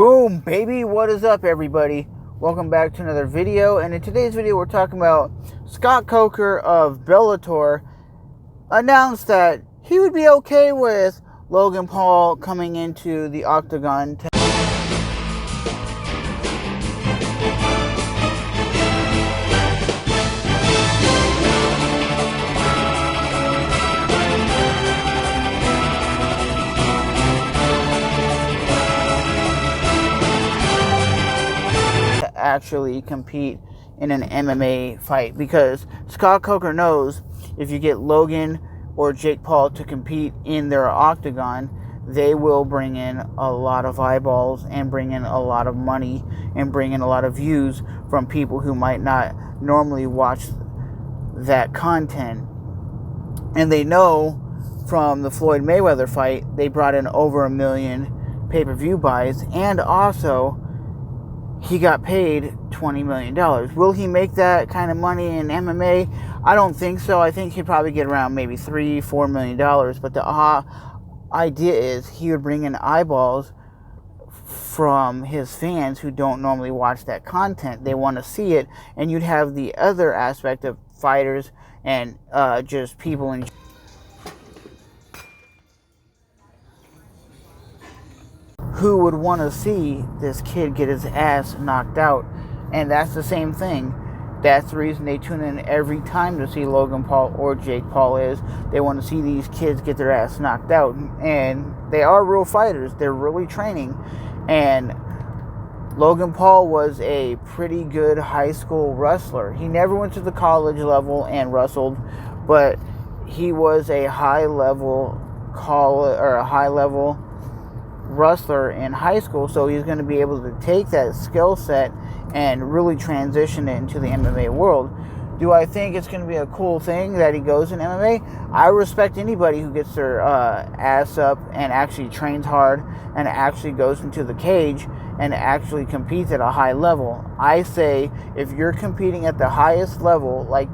Boom, baby. What is up, everybody? Welcome back to another video. And in today's video, we're talking about Scott Coker of Bellator announced that he would be okay with Logan Paul coming into the octagon to actually compete in an MMA fight, because Scott Coker knows if you get Logan or Jake Paul to compete in their octagon, they will bring in a lot of eyeballs and bring in a lot of money and bring in a lot of views from people who might not normally watch that content. And they know from the Floyd Mayweather fight, they brought in over 1 million pay-per-view buys, and also he got paid $20 million. Will he make that kind of money in MMA? I don't think so. I think he'd probably get around maybe $3-4 million. But the idea is he would bring in eyeballs from his fans who don't normally watch that content. They want to see it. And you'd have the other aspect of fighters and just people in who would want to see this kid get his ass knocked out. And that's the same thing. That's the reason they tune in every time to see Logan Paul or Jake Paul is they want to see these kids get their ass knocked out. And they are real fighters. They're really training. And Logan Paul was a pretty good high school wrestler. He never went to the college level and wrestled, but he was a high level wrestler in high school, so he's going to be able to take that skill set and really transition it into the MMA world. Do I think it's going to be a cool thing that he goes in MMA? I respect anybody who gets their ass up and actually trains hard and actually goes into the cage and actually competes at a high level. I say if you're competing at the highest level like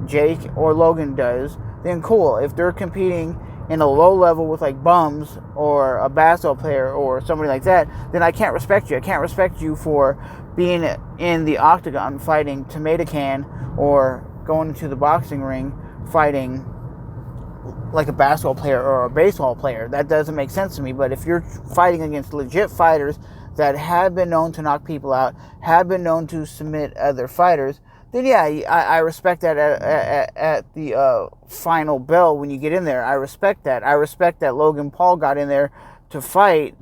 Jake or Logan does, then cool. If they're competing in a low level with like bums or a basketball player or somebody like that, then I can't respect you. I can't respect you for being in the octagon fighting tomato can or going into the boxing ring fighting like a basketball player or a baseball player. That doesn't make sense to me. But if you're fighting against legit fighters that have been known to knock people out, have been known to submit other fighters, then yeah, I respect that at the final bell when you get in there. I respect that. I respect that Logan Paul got in there to fight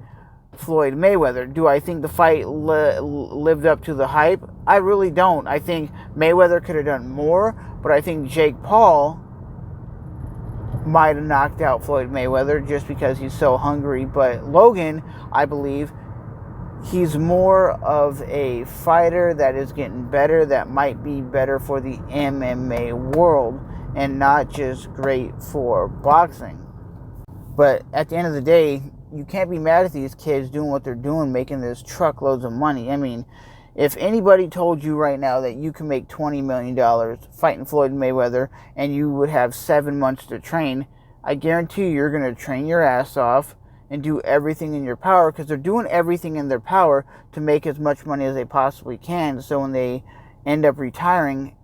Floyd Mayweather. Do I think the fight lived up to the hype? I really don't. I think Mayweather could have done more, but I think Jake Paul might have knocked out Floyd Mayweather just because he's so hungry. But Logan, I believe, he's more of a fighter that is getting better, that might be better for the MMA world and not just great for boxing. But at the end of the day, you can't be mad at these kids doing what they're doing, making this truckloads of money. I mean, if anybody told you right now that you can make $20 million fighting Floyd Mayweather and you would have 7 months to train, I guarantee you're going to train your ass off and do everything in your power, because they're doing everything in their power to make as much money as they possibly can. So when they end up retiring,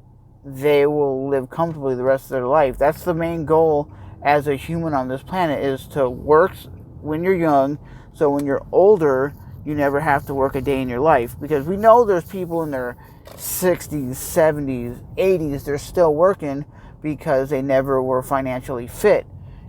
they will live comfortably the rest of their life. That's the main goal as a human on this planet, is to work when you're young, so when you're older, you never have to work a day in your life. Because we know there's people in their 60s, 70s, 80s, they're still working because they never were financially fit.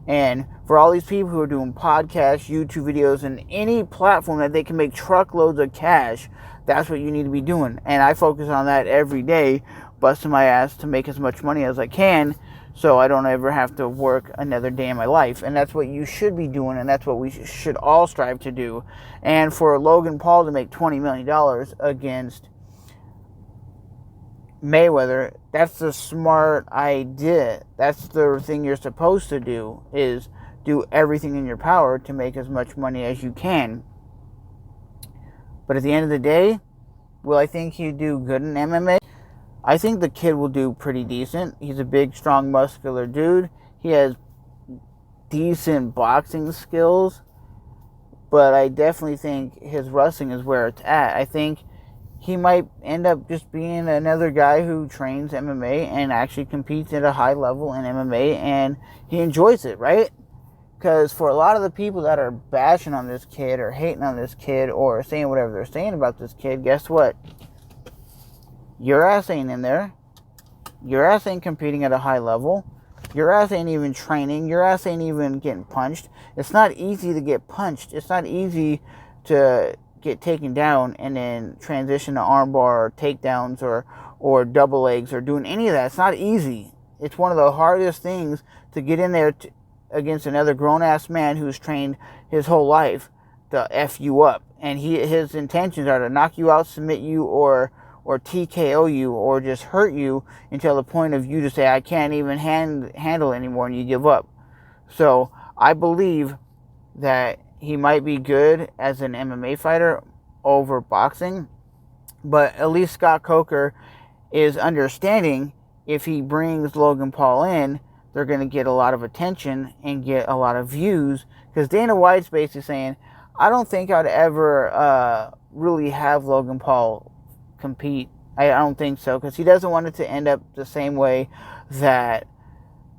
And for all these people who are doing podcasts, YouTube videos, and any platform that they can make truckloads of cash, that's what you need to be doing. And I focus on that every day, busting my ass to make as much money as I can so I don't ever have to work another day in my life. And that's what you should be doing, and that's what we should all strive to do. And for Logan Paul to make $20 million against Mayweather, that's the smart idea. That's the thing you're supposed to do, is do everything in your power to make as much money as you can. But at the end of the day, will I think he'd do good in MMA? I think the kid will do pretty decent. He's a big, strong, muscular dude. He has decent boxing skills. but I definitely think his wrestling is where it's at. I think he might end up just being another guy who trains MMA and actually competes at a high level in MMA, and he enjoys it, right? Because for a lot of the people that are bashing on this kid or hating on this kid or saying whatever they're saying about this kid, guess what? Your ass ain't in there. Your ass ain't competing at a high level. Your ass ain't even training. Your ass ain't even getting punched. It's not easy to get punched. It's not easy to get taken down and then transition to armbar or takedowns or double legs or doing any of that. It's not easy. It's one of the hardest things to get in there against another grown-ass man who's trained his whole life to F you up. And his intentions are to knock you out, submit you, or TKO you, or just hurt you until the point of you to say, I can't even handle it anymore, and you give up. So I believe that he might be good as an MMA fighter over boxing, but at least Scott Coker is understanding if he brings Logan Paul in, they're going to get a lot of attention and get a lot of views, because Dana White's basically saying, I don't think I'd ever really have Logan Paul compete. I don't think so, because he doesn't want it to end up the same way that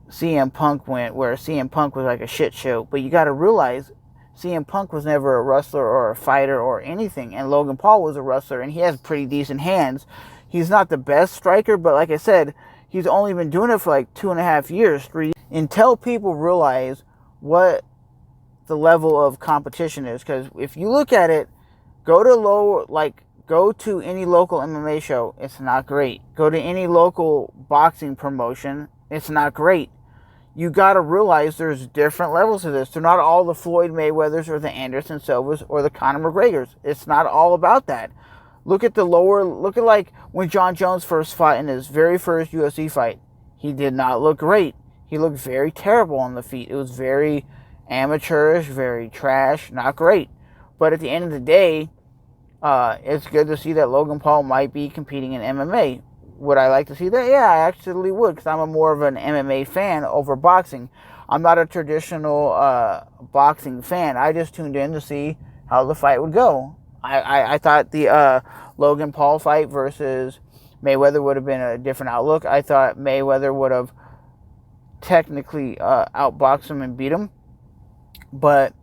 CM Punk went, where CM Punk was like a shit show. But you got to realize CM Punk was never a wrestler or a fighter or anything, and Logan Paul was a wrestler, and he has pretty decent hands. He's not the best striker, but like I said, he's only been doing it for like 2.5 years, 3 years, until people realize what the level of competition is. Because if you look at it, go to any local MMA show, it's not great. Go to any local boxing promotion, it's not great. You got to realize there's different levels of this. They're not all the Floyd Mayweathers or the Anderson Silvas or the Conor McGregors. It's not all about that. Look at like when John Jones first fought in his very first UFC fight. He did not look great. He looked very terrible on the feet. It was very amateurish, very trash, not great. But at the end of the day, it's good to see that Logan Paul might be competing in MMA. Would I like to see that? Yeah, I actually would, because I'm more of an MMA fan over boxing. I'm not a traditional boxing fan. I just tuned in to see how the fight would go. I thought the Logan Paul fight versus Mayweather would have been a different outlook. I thought Mayweather would have technically outboxed him and beat him. But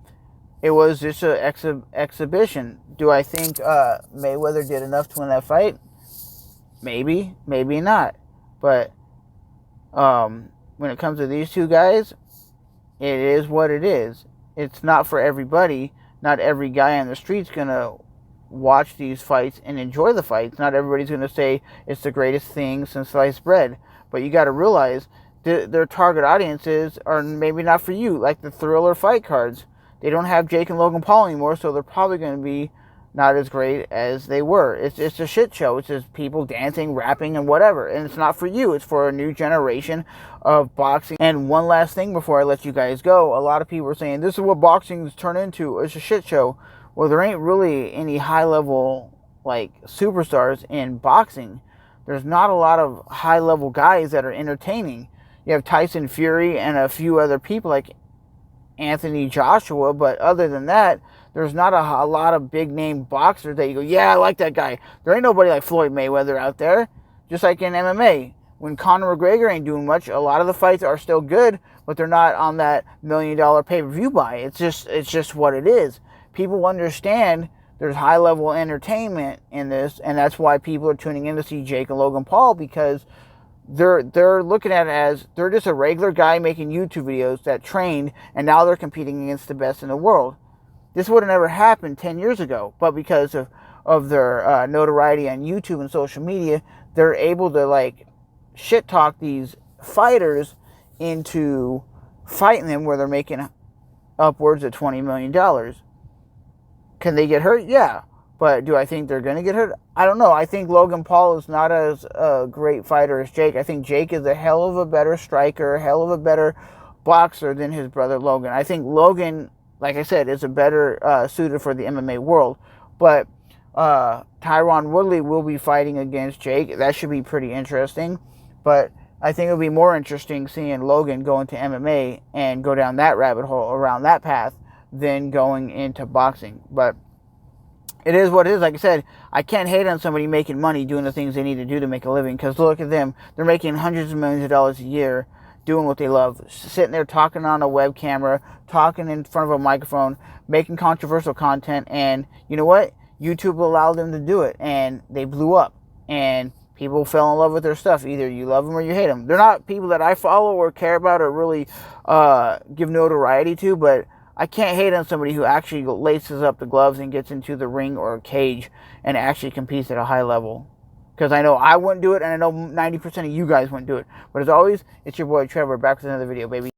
it was just an exhibition. Do I think Mayweather did enough to win that fight? Maybe, maybe not. But when it comes to these two guys, it is what it is. It's not for everybody. Not every guy on the street's going to watch these fights and enjoy the fights. Not everybody's going to say it's the greatest thing since sliced bread. But you got to realize their target audiences are maybe not for you, like the Thriller fight cards. They don't have Jake and Logan Paul anymore, so they're probably going to be not as great as they were. It's a shit show. It's just people dancing, rapping, and whatever. And it's not for you. It's for a new generation of boxing. And one last thing before I let you guys go. A lot of people are saying, this is what boxing's turned into. It's a shit show. Well, there ain't really any high-level, superstars in boxing. There's not a lot of high-level guys that are entertaining. You have Tyson Fury and a few other people like Anthony Joshua, but other than that, there's not a lot of big-name boxers that you go, yeah, I like that guy. There ain't nobody like Floyd Mayweather out there. Just like in MMA. When Conor McGregor ain't doing much, a lot of the fights are still good, but they're not on that $1 million pay-per-view buy. It's just what it is. People understand there's high-level entertainment in this, and that's why people are tuning in to see Jake and Logan Paul, because they're looking at it as they're just a regular guy making YouTube videos that trained, and now they're competing against the best in the world. This would have never happened 10 years ago, but because of their notoriety on YouTube and social media, they're able to shit talk these fighters into fighting them where they're making upwards of $20 million. Can they get hurt? Yeah. But do I think they're going to get hurt? I don't know. I think Logan Paul is not as a great fighter as Jake. I think Jake is a hell of a better striker, a hell of a better boxer than his brother Logan. I think Logan, like I said, is a better suited for the MMA world. But Tyron Woodley will be fighting against Jake. That should be pretty interesting. But I think it'll be more interesting seeing Logan go into MMA and go down that rabbit hole, around that path, than going into boxing. But it is what it is. Like I said, I can't hate on somebody making money doing the things they need to do to make a living, because look at them. They're making hundreds of millions of dollars a year doing what they love, sitting there talking on a web camera, talking in front of a microphone, making controversial content. And you know what? YouTube allowed them to do it, and they blew up, and people fell in love with their stuff. Either you love them or you hate them. They're not people that I follow or care about or really give notoriety to, but I can't hate on somebody who actually laces up the gloves and gets into the ring or a cage and actually competes at a high level. Because I know I wouldn't do it, and I know 90% of you guys wouldn't do it. But as always, it's your boy Trevor, back with another video, baby.